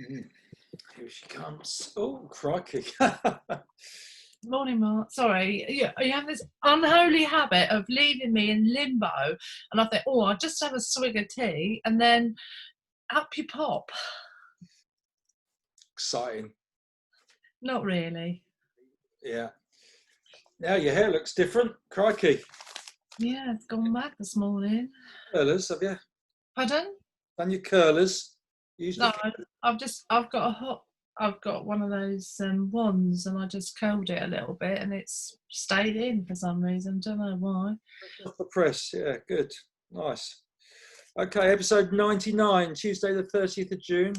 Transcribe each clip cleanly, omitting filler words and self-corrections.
Mm. Here she comes. Oh, crikey. Morning, Mark. Sorry, you have this unholy habit of leaving me in limbo, and I think, oh, I'll just have a swig of tea, and then up you pop. Exciting. Not really. Yeah. Now your hair looks different. Crikey. Yeah, it's gone mad this morning. Curlers, have you? Pardon? Done your curlers? Used the No, I've got one of those wands, and I just curled it a little bit, and it's stayed in for some reason. Don't know why. off the press. Yeah, good. Nice. Okay, episode 99, Tuesday the 30th of June.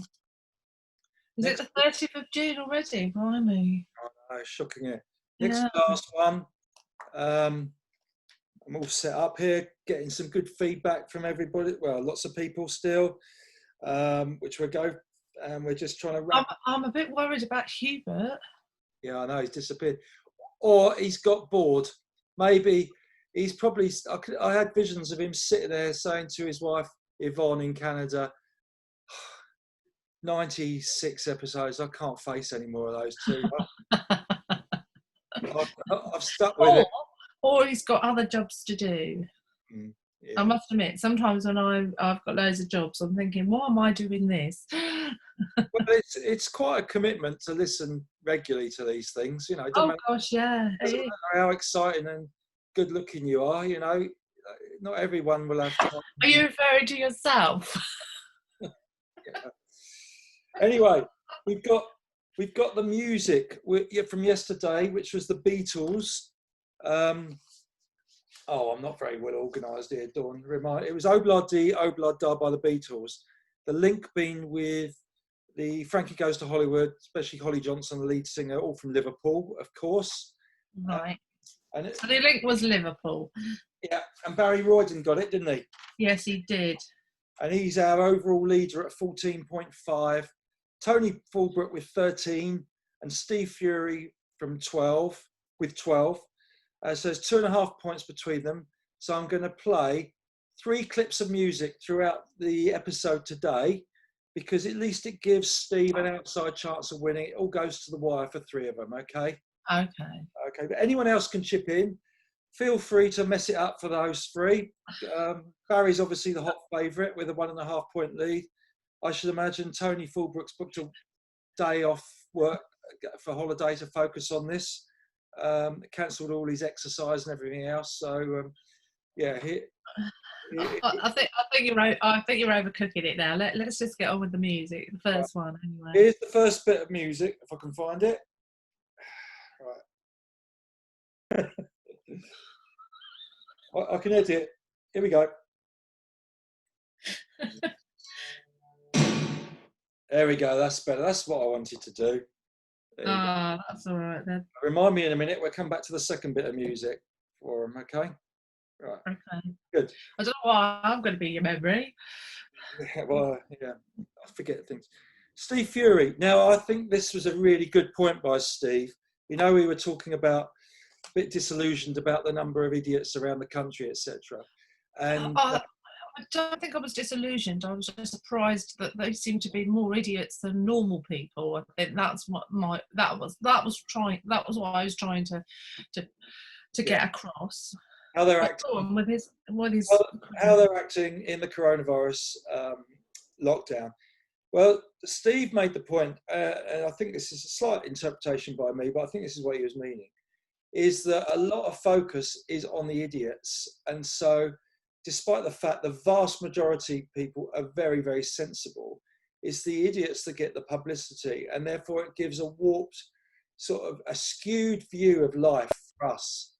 Is it Next, the 30th of June already? Blimey. shocking it. Next Yeah. to last one. I'm all set up here, getting some good feedback from everybody. Well, lots of people still, which we'll go. And we're just trying to wrap. I'm a bit worried about Hubert. Yeah, I know he's disappeared, or he's got bored. Maybe he's probably. I had visions of him sitting there saying to his wife Yvonne in Canada, 96 episodes. I can't face any more of those two. I've stuck with it. Or he's got other jobs to do. Yeah. I must admit, sometimes when I've got loads of jobs, I'm thinking, why am I doing this? Well, it's quite a commitment to listen regularly to these things. You know, it Oh gosh, yeah. doesn't matter how exciting and good looking you are. You know, not everyone will have time. Are you referring to yourself? Yeah. Anyway, we've got the music from yesterday, which was the Beatles. I'm not very well organised here, Dawn. It was Obladi Oblada by the Beatles. The link being with the Frankie Goes to Hollywood, especially Holly Johnson, the lead singer, all from Liverpool, of course. Right. So the link was Liverpool. Yeah, and Barry Royden got it, didn't he? Yes, he did. And he's our overall leader at 14.5. Tony Fulbrook with 13, and Steve Fury from 12 with 12. So there's 2.5 points between them. So I'm going to play 3 clips of music throughout the episode today, because at least it gives Steve an outside chance of winning. It all goes to the wire for 3 of them, okay? Okay. But anyone else can chip in. Feel free to mess it up for those 3. Barry's obviously the hot favourite with a 1.5 point lead. I should imagine Tony Fulbrook's booked a day off work for holiday to focus on this. Cancelled all his exercise and everything else. So yeah, I think you're overcooking it now. Let's just get on with the music. The first one, anyway. Here's the first bit of music, if I can find it. Right. I can edit it. Here we go. There we go. That's better. That's what I wanted to do. That's all right then. Remind me in a minute. We'll come back to the second bit of music for him. Okay. Right. Okay. Good. I don't know why I'm going to be your memory. Well, yeah, I forget things. Steve Fury. Now, I think this was a really good point by Steve. You know, we were talking about a bit disillusioned about the number of idiots around the country, etc. And I don't think I was disillusioned. I was just surprised that they seem to be more idiots than normal people. I think that's what that was what I was trying to get across. How they're acting how they're acting in the coronavirus lockdown. Well, Steve made the point, and I think this is a slight interpretation by me, but I think this is what he was meaning, is that a lot of focus is on the idiots. And so despite the fact the vast majority of people are very, very sensible, it's the idiots that get the publicity, and therefore it gives a warped, sort of a skewed view of life for us,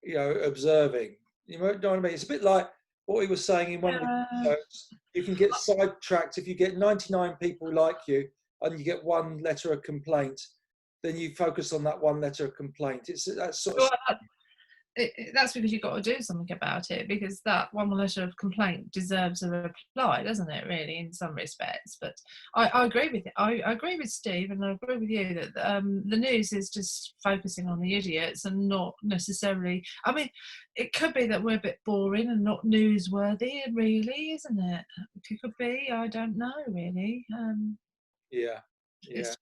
you know, observing. You know what I mean? It's a bit like what he was saying in one of the episodes. You can get sidetracked if you get 99 people like you and you get one letter of complaint, then you focus on that one letter of complaint. It's that sort of that's because you've got to do something about it, because that one letter of complaint deserves a reply, doesn't it, really, in some respects. But I agree with it. I agree with Steve, and I agree with you that the news is just focusing on the idiots and not necessarily, I mean, it could be that we're a bit boring and not newsworthy, really, isn't it? It could be, I don't know, really. Yeah, yeah.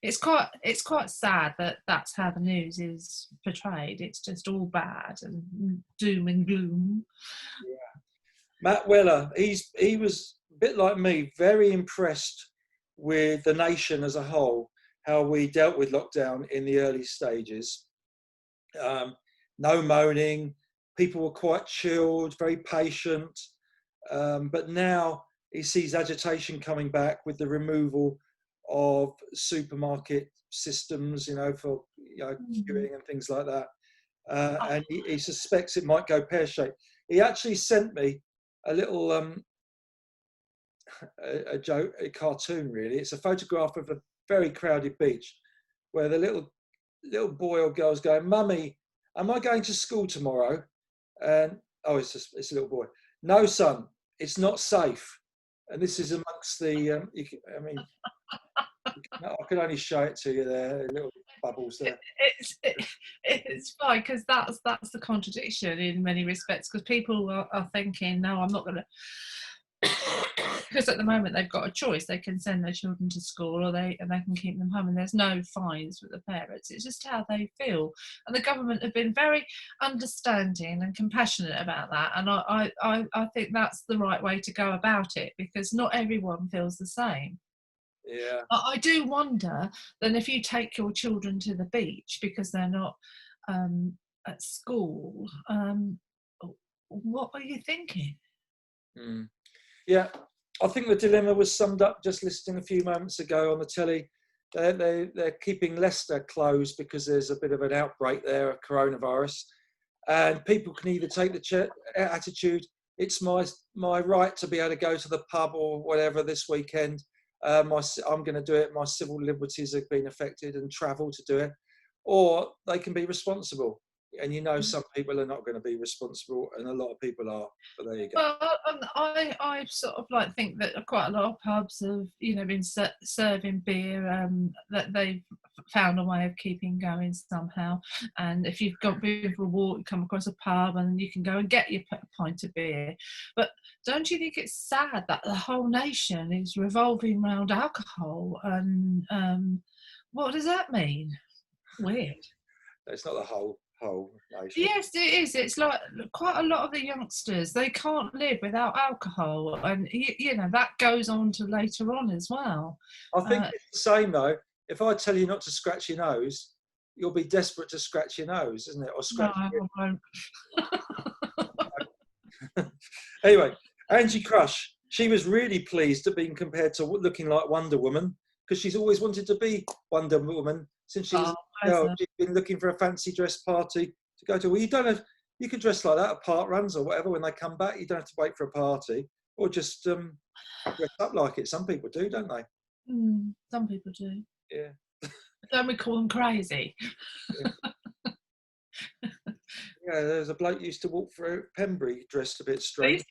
It's quite sad that that's how the news is portrayed. It's just all bad and doom and gloom. Matt Weller, he was a bit like me, very impressed with the nation as a whole, how we dealt with lockdown in the early stages. No moaning, people were quite chilled, very patient. But now he sees agitation coming back with the removal of supermarket systems, for queuing and things like that. And he suspects it might go pear-shaped. He actually sent me a little a cartoon. Really, it's a photograph of a very crowded beach, where the little boy or girl's going, "Mummy, am I going to school tomorrow?" And it's a little boy. "No, son, it's not safe." And this is amongst the. I can only show it to you there, little bubbles there. It's fine, because that's the contradiction in many respects, because people are thinking, no, I'm not going to, because at the moment they've got a choice. They can send their children to school, or they can keep them home, and there's no fines for the parents. It's just how they feel, and the government have been very understanding and compassionate about that, and I think that's the right way to go about it, because not everyone feels the same. Yeah. I do wonder then, if you take your children to the beach because they're not at school, what are you thinking? Mm. Yeah, I think the dilemma was summed up just listening a few moments ago on the telly. They're keeping Leicester closed because there's a bit of an outbreak there of coronavirus, and people can either take the attitude, it's my right to be able to go to the pub or whatever this weekend. I'm going to do it. My civil liberties have been affected, and travel to do it, or they can be responsible. And some people are not going to be responsible, and a lot of people are. But there you go. Well, I sort of think that quite a lot of pubs have been serving beer, that they've found a way of keeping going somehow. And if you've been for a walk, you come across a pub, and you can go and get your pint of beer. But don't you think it's sad that the whole nation is revolving around alcohol? And what does that mean? Weird. It's not the whole nation. Yes, it is. It's like quite a lot of the youngsters, they can't live without alcohol, and that goes on to later on as well. I think it's the same though. If I tell you not to scratch your nose, you'll be desperate to scratch your nose, isn't it? Or scratch. No, I won't. Anyway, Angie Crush, she was really pleased at being compared to looking like Wonder Woman, because she's always wanted to be Wonder Woman since she was a girl. She's been looking for a fancy dress party to go to. Well, you can dress like that at park runs or whatever when they come back. You don't have to wait for a party, or just dress up like it. Some people do, don't they? Some people do. Yeah. Don't we call them crazy? Yeah. Yeah, there's a bloke used to walk through Pembury dressed a bit strange.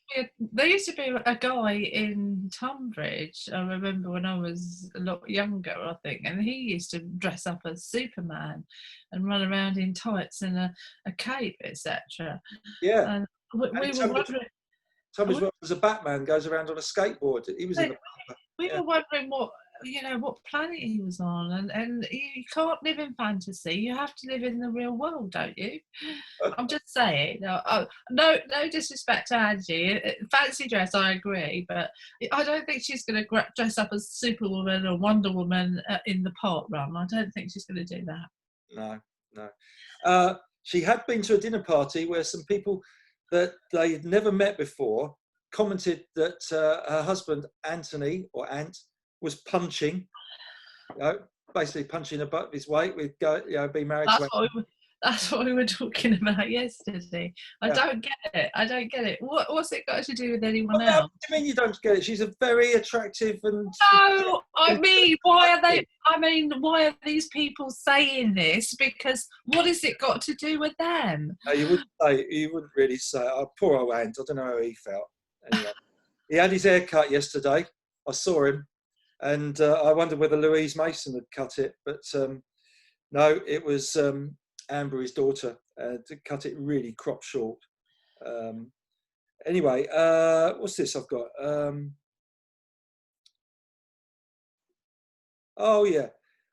There used to be a guy in Tunbridge, I remember when I was a lot younger, I think, and he used to dress up as Superman and run around in tights and a cape, etc. Yeah. And we were wondering. Tunbridge was a Batman, goes around on a skateboard. He was in the. We were wondering what planet he was on, and you can't live in fantasy. You have to live in the real world, don't you? I'm just saying. No disrespect to Angie. Fancy dress, I agree, but I don't think she's going to dress up as Superwoman or Wonder Woman in the park run. I don't think she's going to do that. No. She had been to a dinner party where some people that they'd never met before commented that her husband, Anthony, or Ant, was punching, basically punching above his weight with being married to. That's what we were talking about yesterday. I don't get it. What's it got to do with anyone else? What do you mean you don't get it? She's a very attractive and. No, I mean, why are they? I mean, why are these people saying this? Because what has it got to do with them? No, you wouldn't really say. Oh, poor old Ant. I don't know how he felt. Anyway, he had his hair cut yesterday. I saw him, and I wondered whether Louise Mason had cut it, but no, it was Amber, his daughter, to cut it really crop short. Anyway, what's this I've got? Oh yeah,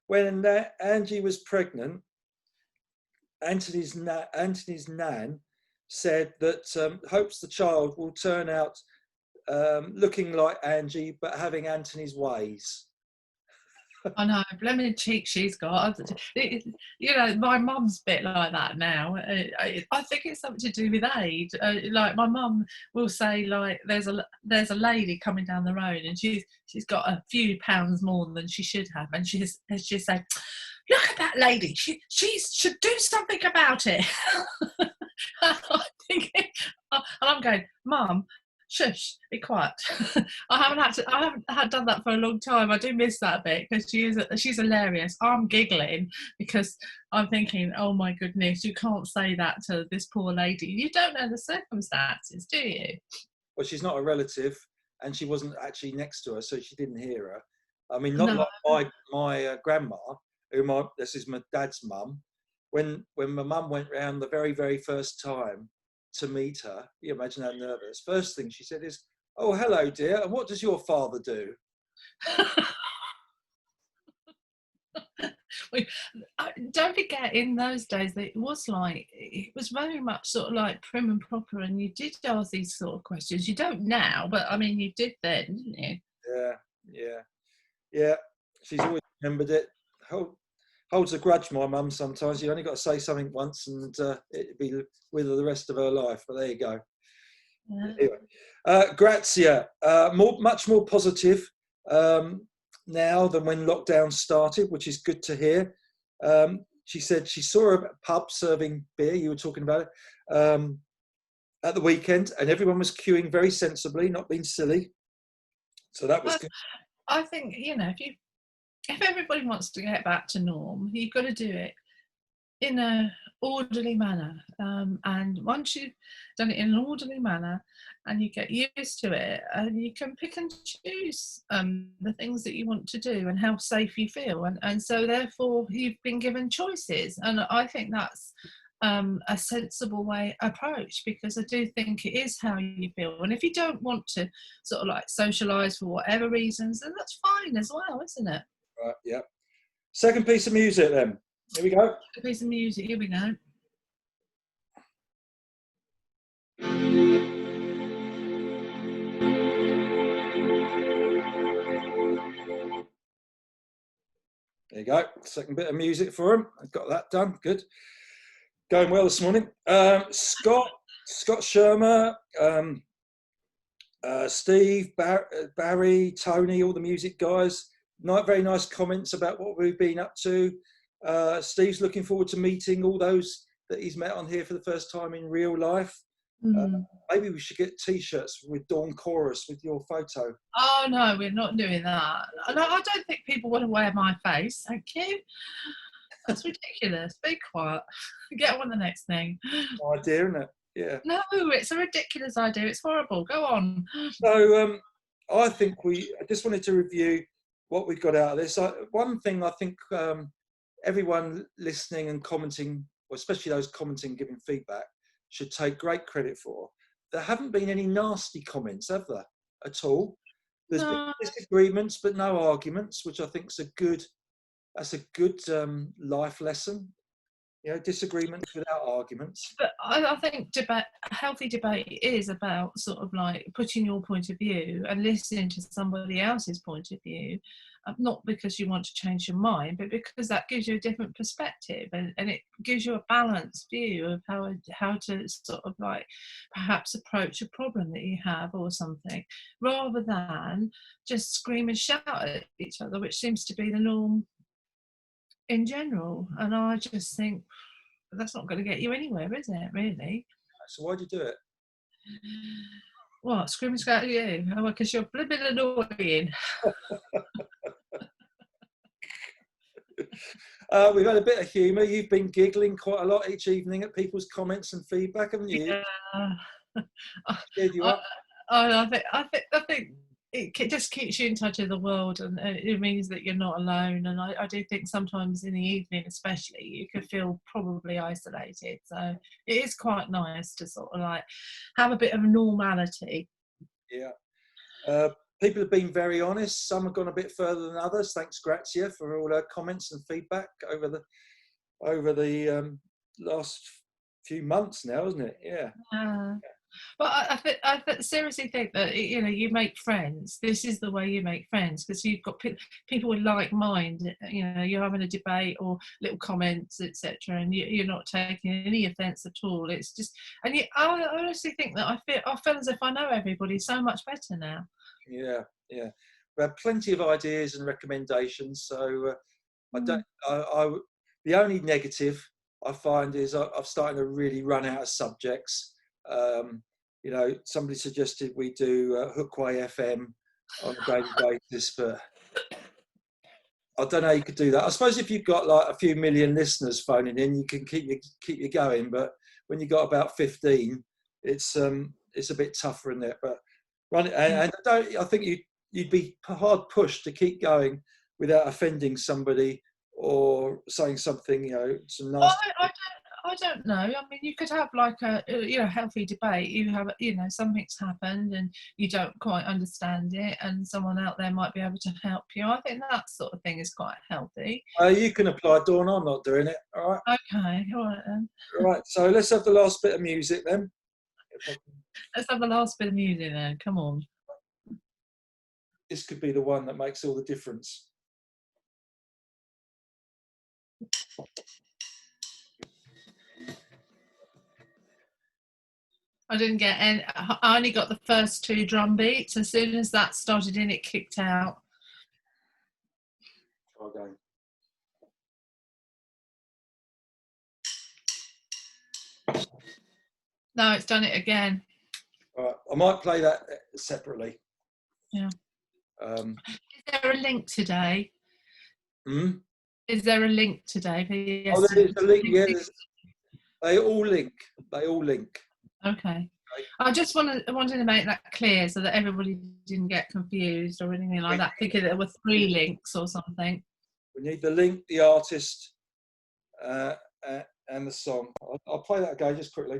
when Angie was pregnant, Anthony's nan said that hopes the child will turn out looking like Angie, but having Anthony's ways. I know, blimmin' cheek she's got. You know, my mum's a bit like that now. I think it's something to do with age. Like my mum will say, like, there's a lady coming down the road, and she's got a few pounds more than she should have, and she's say, look at that lady. She should do something about it. I'm thinking, and I'm going, Mum, shush, be quiet. I haven't had done that for a long time. I do miss that bit because she's hilarious. I'm giggling because I'm thinking, oh my goodness, you can't say that to this poor lady. You don't know the circumstances, do you? Well, she's not a relative, and she wasn't actually next to her, so she didn't hear her. I mean, not No. like my grandma, this is my dad's mum. When my mum went round the very, very first time to meet her, you imagine how nervous. First thing she said is, "Oh, hello, dear. And what does your father do?" Don't forget, in those days, it was very much sort of like prim and proper, and you did ask these sort of questions. You don't now, but I mean, you did then, didn't you? Yeah. She's always remembered it. Holds a grudge, my mum, sometimes. You only got to say something once and it'd be with her the rest of her life. But there you go. Yeah. Anyway, Grazia, much more positive now than when lockdown started, which is good to hear. She said she saw a pub serving beer, you were talking about it, at the weekend, and everyone was queuing very sensibly, not being silly. So that was good. I think, you know, if everybody wants to get back to norm, you've got to do it in a orderly manner. And once you've done it in an orderly manner and you get used to it, you can pick and choose the things that you want to do and how safe you feel. And so therefore you've been given choices. And I think that's a sensible approach, because I do think it is how you feel. And if you don't want to sort of like socialise for whatever reasons, then that's fine as well, isn't it? Right, yeah. Second piece of music then. Here we go. A piece of music, here we go. There you go. Second bit of music for him. I've got that done. Good. Going well this morning. Scott Shermer, Steve, Barry, Tony, all the music guys. Very nice comments about what we've been up to. Steve's looking forward to meeting all those that he's met on here for the first time in real life. Maybe we should get T-shirts with Dawn Chorus with your photo. Oh no, we're not doing that. No, I don't think people want to wear my face. Thank you. That's ridiculous. Be quiet. Get on the next thing. Idea, isn't it? Yeah. No, it's a ridiculous idea. It's horrible. Go on. So I think I just wanted to review what we got out of this. One thing I think everyone listening and commenting, or especially those commenting, giving feedback, should take great credit for. There haven't been any nasty comments, have there, at all? There's been disagreements, but no arguments, which I think is a good life lesson. You know, disagreements without arguments. But I think healthy debate is about sort of like putting your point of view and listening to somebody else's point of view, not because you want to change your mind, but because that gives you a different perspective, and it gives you a balanced view of how to sort of like perhaps approach a problem that you have or something, rather than just scream and shout at each other, which seems to be the norm in general. And I just think that's not going to get you anywhere, is it, really? So why'd you do it? What, scream and shout at you? Oh, because you're a bit annoying. We've had a bit of humour. You've been giggling quite a lot each evening at people's comments and feedback, haven't you? Yeah. Cheered you up. I think it just keeps you in touch with the world, and it means that you're not alone. And I do think sometimes in the evening, especially, you could feel probably isolated. So it is quite nice to sort of like have a bit of normality. Yeah. people have been very honest. Some have gone a bit further than others. Thanks, Grazia, for all her comments and feedback over the last few months now, isn't it? Yeah. But I seriously think that, you know, you make friends. This is the way you make friends, because you've got people with like mind. You know, you're having a debate or little comments, etc., and you're not taking any offence at all. It's just, and I honestly think that I feel as if I know everybody so much better now. Yeah, yeah. We have plenty of ideas and recommendations. So the only negative I find is I've started to really run out of subjects. You know, somebody suggested we do Hookway FM on a daily basis, but I don't know how you could do that. I suppose if you've got like a few million listeners phoning in, you can keep you going. But when you've got about 15, it's a bit tougher, isn't it? But and I think you'd be hard pushed to keep going without offending somebody or saying something, you know, some nasty. I don't know. I mean, you could have like a healthy debate. You have, you know, something's happened and you don't quite understand it, and someone out there might be able to help you. I think that sort of thing is quite healthy. You can apply, Dawn. I'm not doing it. All right. Okay. All right then. All right. So let's have the last bit of music then. Let's have the last bit of music then. Come on. This could be the one that makes all the difference. I didn't get any. I only got the first 2 drum beats. As soon as that started in, it kicked out. Try again. No, it's done it again. All right. I might play that separately. Yeah. Is there a link today? Is there a link today? Oh, there is a link. Yeah, they all link. Okay. I just wanted to make that clear so that everybody didn't get confused or anything like that, thinking there were 3 links or something. We need the link, the artist, and the song. I'll play that again just quickly.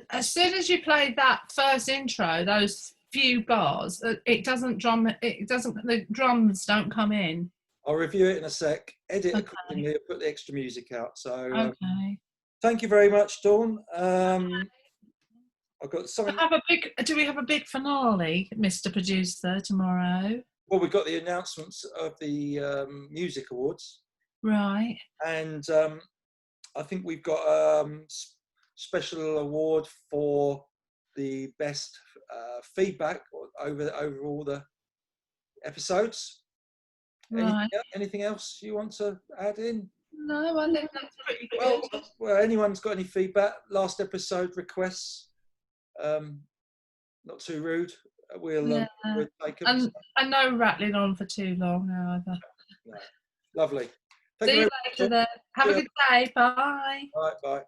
As soon as you play that first intro, those few bars, the drums don't come in. I'll review it in a sec, edit accordingly, put the extra music out. So okay. Thank you very much, Dawn. I've got something. Do we have a big finale, Mr. Producer, tomorrow? Well, we've got the announcements of the music awards. Right. And I think we've got a special award for the best feedback over all the episodes. Right. Anything else you want to add in? No, I think that's pretty good. Well, anyone's got any feedback, last episode requests, not too rude, we'll take them. And no rattling on for too long either. No. Lovely. See you later then. Have a good day. Bye. Bye.